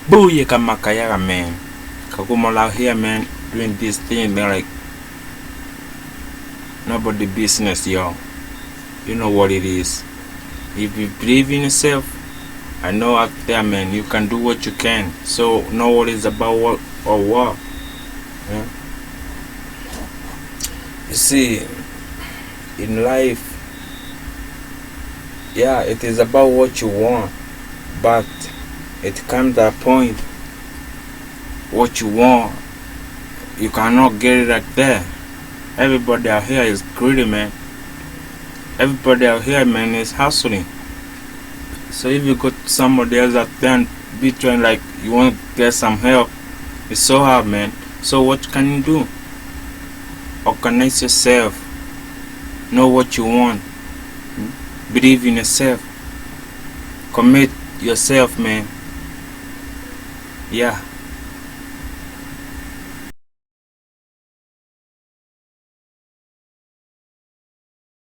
Booyaka Makayaga, man. Kagumo out here, man, doing this thing, man, like nobody business, yo. You know what it is. If you believe in yourself, I know out there, man, you can do what you can. So no worries about what or what. Yeah? You see, in life, yeah, it is about what you want, but it comes to a point what you want, you cannot get it right there. Everybody out here is greedy, man. Everybody out here, man, is hustling. So if you go to somebody else out there and be trying like you want to get some help, it's so hard, man. So what can you do? Organize yourself. Know what you want. Believe in yourself. Commit yourself, man. Yeah.